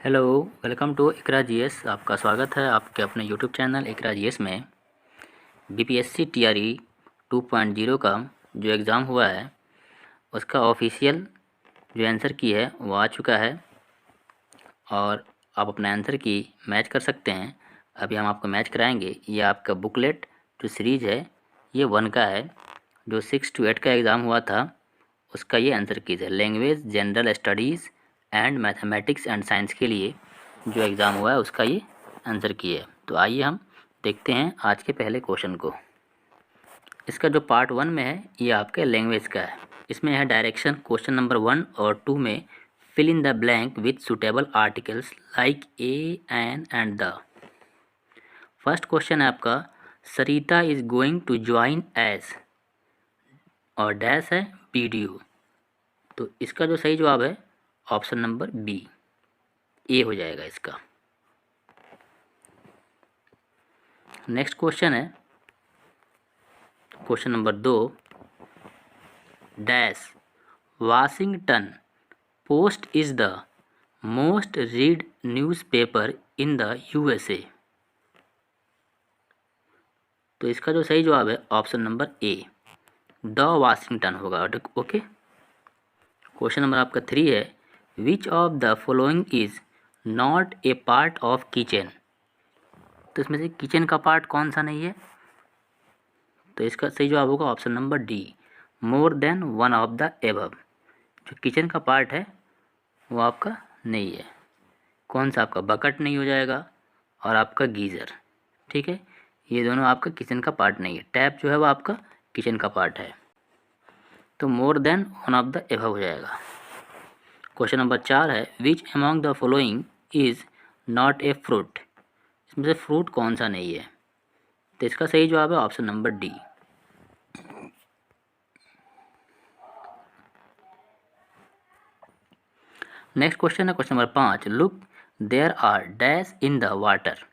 Hello, welcome to Iqra GS. आपका स्वागत है आपके अपने यूट्यूब चैनल इकरा जीएस में। बीपीएससी टीआरई 2.0 का जो एग्ज़ाम हुआ है उसका ऑफिशियल जो आंसर की है वो आ चुका है और आप अपने आंसर की मैच कर सकते हैं। अभी हम आपको मैच कराएंगे। ये आपका बुकलेट जो सीरीज़ है ये 1 का है। जो 6 to 8 का एग्ज़ाम हुआ था उसका ये आंसर कीज़ है। Language, general studies and mathematics and science के लिए जो एग्ज़ाम हुआ है उसका ये आंसर की है। तो आइए हम देखते हैं आज के पहले क्वेश्चन को। इसका जो पार्ट 1 में है ये आपके लैंग्वेज का है। इसमें है डायरेक्शन। क्वेश्चन नंबर 1 और 2 में fill in the blank with suitable articles like a, an and the. First question है आपका, Sarita is going to join as और डैश है वीडियो। तो इसका जो सही जवाब है ऑप्शन नंबर बी, ए हो जाएगा इसका। नेक्स्ट क्वेश्चन है question number 2, dash Washington post is the most read newspaper in the USA. तो इसका जो सही जवाब है option number A, the Washington होगा। ओके। क्वेश्चन नंबर आपका 3 है, which of the following is not a part of kitchen. तो इसमें से किचन का पार्ट कौन सा नहीं है? तो इसका सही जवाब होगा option number D, more than one of the above. जो किचन का पार्ट है वो आपका नहीं है। कौन सा आपका बकेट नहीं हो जाएगा और आपका गीज़र। ठीक है, ये दोनों आपका किचन का पार्ट नहीं है। टैप जो है वो आपका किचन का पार्ट है। तो more than one of the above हो जाएगा। क्वेश्चन नंबर 4 है, which among the following is not a fruit. इसमें से फ्रूट कौन सा नहीं है? तो इसका सही जवाब है option number D. Next question है question number 5, look there are dash in the water.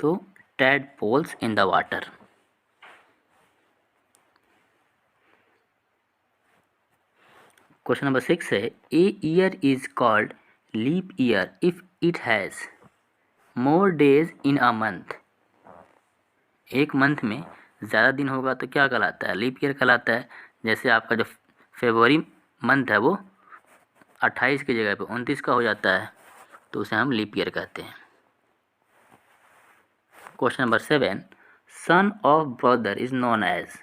तो tadpoles in the water. Question number 6 है, a year is called leap year if it has more days in a month. एक month में ज़्यादा दिन होगा तो क्या कहलाता है? लीप ईयर कहलाता है। जैसे आपका जो फरवरी मंथ है वो 28 की जगह पे 29 का हो जाता है, तो उसे हम लीप ईयर कहते हैं। Question number 7, son of brother is known as.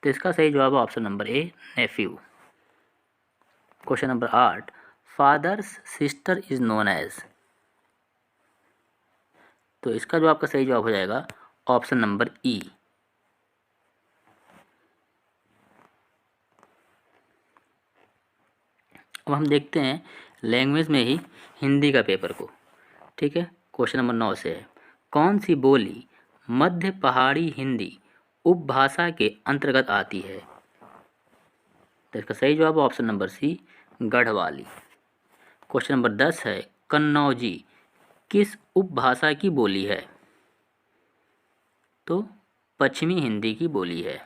तो इसका सही जवाब है option number A, nephew. Question number 8, father's sister is known as. तो इसका जो आपका सही जवाब हो जाएगा ऑप्शन नंबर ई। अब हम देखते हैं लैंग्वेज में ही हिंदी का पेपर को। ठीक है, क्वेश्चन नंबर 9 से है, कौन सी बोली मध्य पहाड़ी हिंदी उपभाषा के अंतर्गत आती है? तो इसका सही जवाब है option number C, Garhwali. Question number 10 है, कन्नौजी किस उपभाषा की बोली है? तो पश्चिमी हिंदी की बोली है।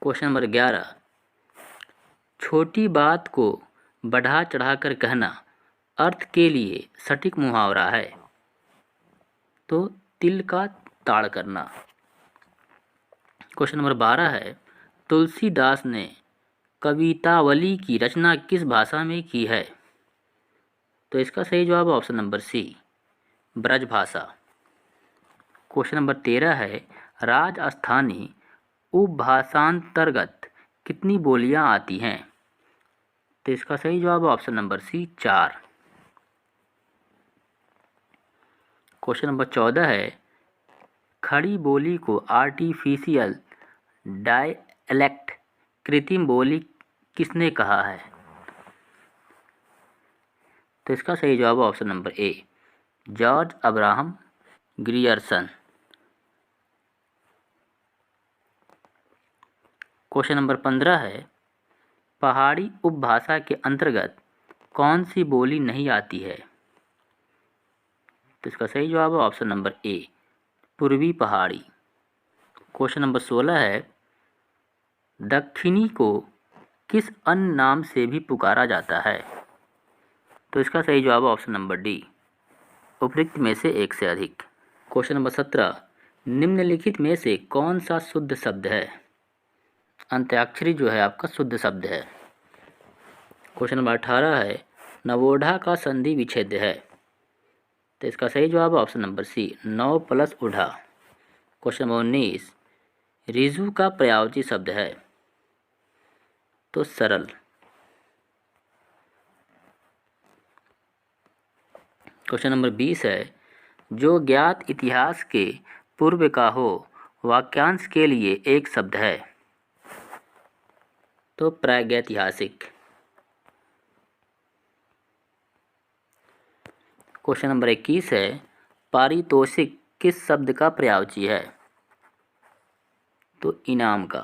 क्वेश्चन नंबर 11, छोटी बात को बढ़ा चढ़ाकर कहना अर्थ के लिए सटीक मुहावरा है। तो तिल का ताड़ करना। क्वेश्चन नंबर 12 है, तुलसीदास ने कवितावली की रचना किस भाषा में की है? तो इसका सही जवाब है option number C, Brajbhasha. Question number 13 है, राजस्थानी उपभाषांतर्गत कितनी बोलियां आती हैं? तो इसका सही जवाब है option number C, 4। Question number 14 है, खड़ी बोली को आर्टिफिशियल डायलेक्ट कृत्रिम बोली किसने कहा है? तो इसका सही जवाब है ऑप्शन नंबर ए, George Abraham Grierson. Question number 15 है, पहाड़ी उपभाषा के अंतर्गत कौन सी बोली नहीं आती है? तो इसका सही जवाब है ऑप्शन नंबर ए, पूर्वी पहाड़ी। क्वेश्चन नंबर 16 है, दक्षिणी को किस अन्य नाम से भी पुकारा जाता है? तो इसका सही जवाब है ऑप्शन नंबर डी, उपरोक्त में से एक से अधिक। क्वेश्चन नंबर 17, निम्नलिखित में से कौन सा शुद्ध शब्द है? अंत्याक्षरी जो है आपका शुद्ध शब्द है। क्वेश्चन नंबर 18 है, नवोढ़ा का संधि विच्छेद है। तो इसका सही जवाब है ऑप्शन नंबर सी, नव प्लस ऊढ़ा। क्वेश्चन नंबर 19, रिजु का पर्यायवाची शब्द है। तो सरल। क्वेश्चन नंबर 20 है, जो ज्ञात इतिहास के पूर्व का हो वाक्यांश के लिए एक शब्द है। तो प्रागैतिहासिक। क्वेश्चन नंबर 21 है, पारितोषिक किस शब्द का पर्यायवाची है? तो इनाम का।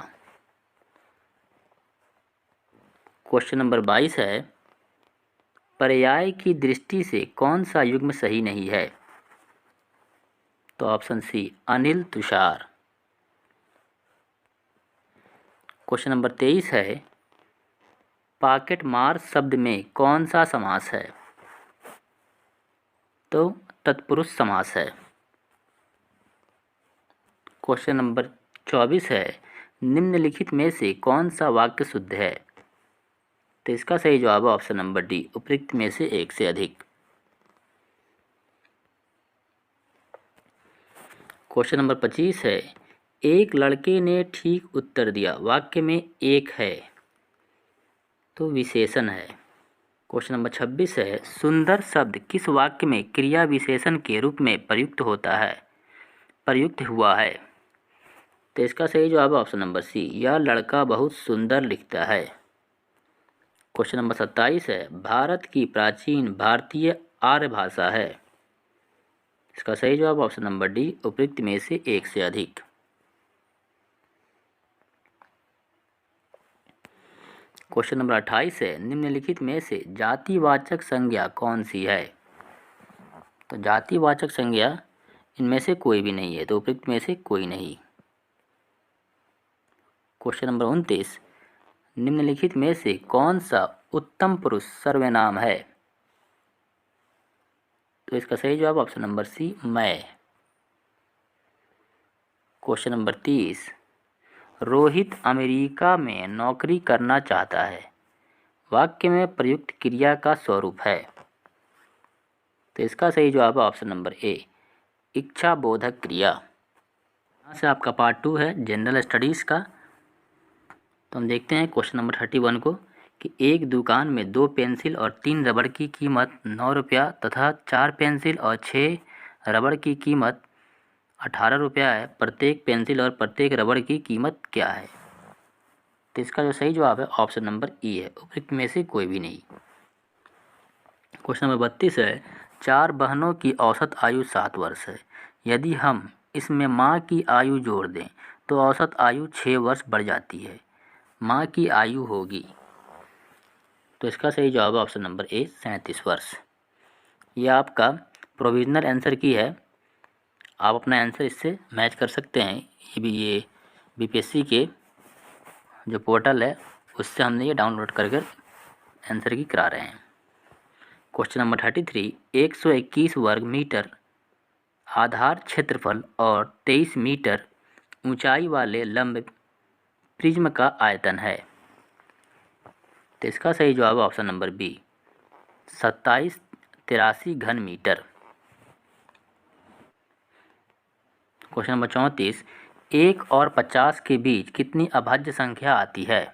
क्वेश्चन नंबर 22 है, पर्याय की दृष्टि से कौन सा युग्म सही नहीं है? तो option C, Anil Tushar. Question number 23 है, पॉकेट मार शब्द में कौन सा समास है? तो तत्पुरुष समास है। क्वेश्चन नंबर 24 है, निम्नलिखित में से कौन सा वाक्य शुद्ध है? तो इसका सही जवाब है ऑप्शन नंबर डी, उपरोक्त में से एक से अधिक। क्वेश्चन नंबर 25 है, एक लड़के ने ठीक उत्तर दिया, वाक्य में एक है। तो विशेषण है। क्वेश्चन नंबर 26 है, सुंदर शब्द किस वाक्य में क्रिया विशेषण के रूप में प्रयुक्त हुआ है? तो इसका सही जवाब है ऑप्शन नंबर सी, यह लड़का बहुत सुंदर लिखता है। क्वेश्चन नंबर 27 है, भारत की प्राचीन भारतीय आर्य भाषा है। इसका सही जवाब ऑप्शन नंबर डी, उपरोक्त में से एक से अधिक। क्वेश्चन नंबर 28 है, निम्नलिखित में से जातिवाचक संज्ञा कौन सी है? तो जातिवाचक संज्ञा इनमें से कोई भी नहीं है, तो उपरोक्त में से कोई नहीं। क्वेश्चन नंबर 29, निम्नलिखित में से कौन सा उत्तम पुरुष सर्वनाम है? तो इसका सही जवाब ऑप्शन नंबर सी, मैं। क्वेश्चन नंबर 30, रोहित अमेरिका में नौकरी करना चाहता है, वाक्य में प्रयुक्त क्रिया का स्वरूप है। तो इसका सही जवाब है ऑप्शन नंबर ए, इच्छा बोधक क्रिया। यहाँ से आपका पार्ट 2 है जनरल स्टडीज़ का। तो हम देखते हैं क्वेश्चन नंबर 31 को, कि एक दुकान में 2 पेंसिल और 3 रबड़ की कीमत 9 रुपया तथा 4 पेंसिल और 6 रबड़ की कीमत 18 रुपया है। प्रत्येक पेंसिल और प्रत्येक रबड़ की कीमत क्या है? तो इसका जो सही जवाब है ऑप्शन नंबर ई है, उपरोक्त में से कोई भी नहीं। क्वेश्चन नंबर 32 है, 4 बहनों की औसत आयु 7 वर्ष है। यदि हम इसमें माँ की आयु जोड़ दें तो औसत आयु 6 वर्ष बढ़ जाती है। माँ की आयु होगी। तो इसका सही जवाब है ऑप्शन नंबर ए, 37 वर्ष। यह आपका प्रोविजनल आंसर की है, आप अपना आंसर इससे मैच कर सकते हैं। ये बीपीएससी के जो पोर्टल है उससे हमने ये डाउनलोड कर आंसर की करा रहे हैं। क्वेश्चन नंबर 33, 121 वर्ग मीटर आधार क्षेत्रफल और 23 मीटर ऊंचाई वाले लंब प्रिज्म का आयतन है। तो इसका सही जवाब है ऑप्शन नंबर बी, 2783 घन मीटर। क्वेश्चन नंबर 34, 1 और 50 के बीच कितनी अभाज्य संख्या आती है?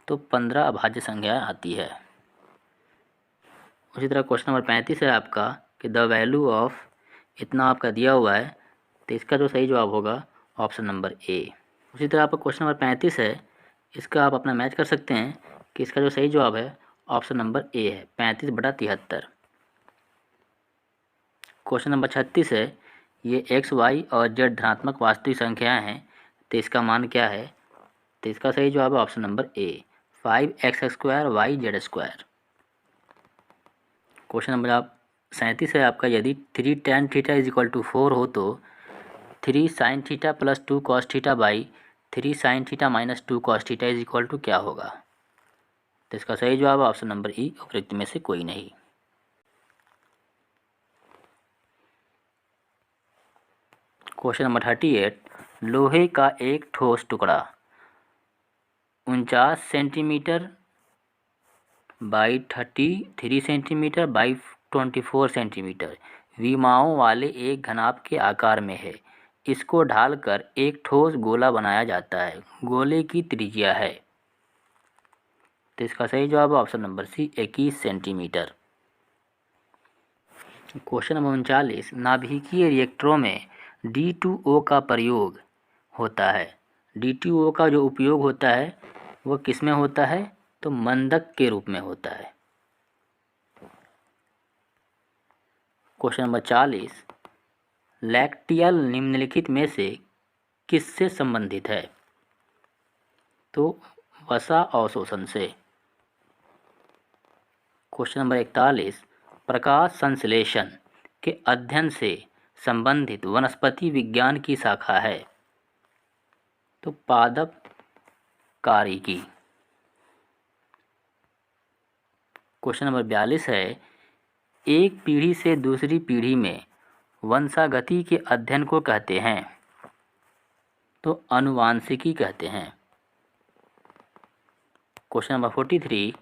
तो 15 अभाज्य संख्या आती है। उसी तरह क्वेश्चन नंबर 35 है आपका, कि द वैल्यू ऑफ इतना आपका दिया हुआ है, तो इसका जो सही जवाब होगा ऑप्शन नंबर ए। उसी तरह आपका क्वेश्चन नंबर 35 है, इसका आप अपना मैच कर सकते हैं कि इसका जो सही जवाब है ऑप्शन नंबर ए है, 35/73। क्वेश्चन नंबर 36 है, ये एक्स वाई और जेड धनात्मक वास्तविक संख्याएं हैं, तो इसका मान क्या है? तो इसका सही जवाब है ऑप्शन नंबर ए, 5x² y/z²। क्वेश्चन नंबर 37 है आपका, यदि 3 tan θ = 4 हो तो 3 sin θ + 2 cos θ/2 3 sin theta minus 2 cos theta is equal to क्या होगा? तो इसका सही जवाब ऑप्शन नंबर ई, उपरोक्त में से कोई नहीं। क्वेश्चन नंबर 38, लोहे का एक ठोस टुकड़ा 49 centimetre by 33 centimetre by 24 centimetre विमाओं वाले एक घनाभ के आकार में है। इसको ढालकर एक ठोस गोला बनाया जाता है। गोले की त्रिज्या है। तो इसका सही जवाब है option number C, 21 centimetre. Question number 39, नाभिकीय रिएक्टरों में D2O का प्रयोग होता है। D2O का जो उपयोग होता है वो किस में होता है? तो मंदक के रूप में होता है। क्वेश्चन नंबर 40, लैक्टियल निम्नलिखित में से किससे संबंधित है? तो वसा अवशोषण से। क्वेश्चन नंबर 41, प्रकाश संश्लेषण के अध्ययन से संबंधित वनस्पति विज्ञान की शाखा है। तो पादप कारिकी। क्वेश्चन नंबर 42 है, एक पीढ़ी से दूसरी पीढ़ी में वंशागति के अध्ययन को कहते हैं। तो अनुवांशिकी कहते हैं। क्वेश्चन नंबर 43,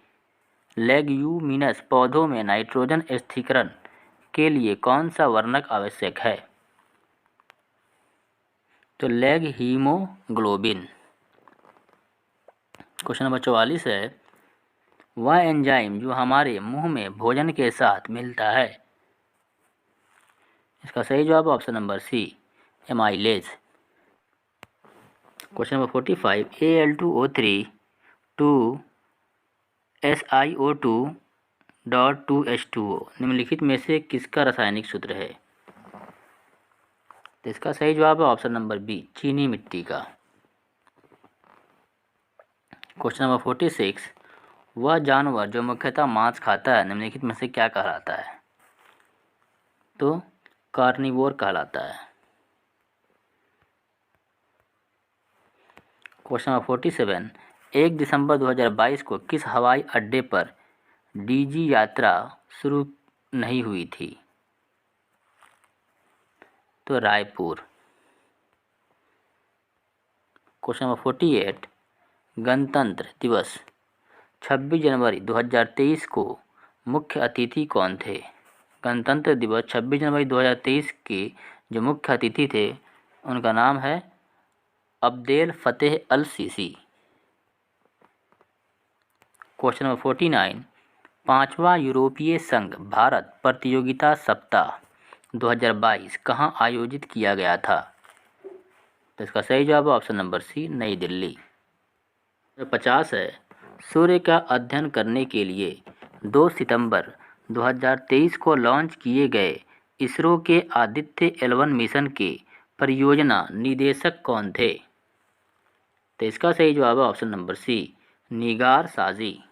लेग्यूमिनस पौधों में नाइट्रोजन स्थिरीकरण के लिए कौन सा वर्णक आवश्यक है? तो लेग हीमोग्लोबिन। क्वेश्चन नंबर 44 है, वह एंजाइम जो हमारे मुंह में भोजन के साथ मिलता है। इसका सही जवाब option number C, amylase. Question number 45, Al2O3 2 SiO2.2H2O निम्नलिखित में से किसका रासायनिक सूत्र है? तो इसका सही जवाब है ऑप्शन नंबर बी, चीनी मिट्टी का। क्वेश्चन नंबर 46, वह जानवर जो मुख्यतः मांस खाता है निम्नलिखित में से क्या कहलाता है? तो कार्निवोर कहलाता है। क्वेश्चन नंबर 47, 1 दिसंबर 2022 को किस हवाई अड्डे पर डीजी यात्रा शुरू नहीं हुई थी? तो रायपुर। क्वेश्चन नंबर 48, गणतंत्र दिवस 26 जनवरी 2023 को मुख्य अतिथि कौन थे? गणतंत्र दिवस 26 जनवरी 2023 के जो मुख्य अतिथि थे उनका नाम है अब्देल फतेह अल सीसी। क्वेश्चन नंबर 49, 5वां यूरोपीय संघ भारत प्रतियोगिता सप्ताह 2022 कहाँ आयोजित किया गया था? तो इसका सही जवाब है ऑप्शन नंबर सी, नई दिल्ली। 50 है, सूर्य का अध्ययन करने के लिए 2 सितंबर 2023 को लॉन्च किए गए इसरो के आदित्य L1 मिशन के परियोजना निदेशक कौन थे? तो इसका सही जवाब है ऑप्शन नंबर सी, निगार साजी।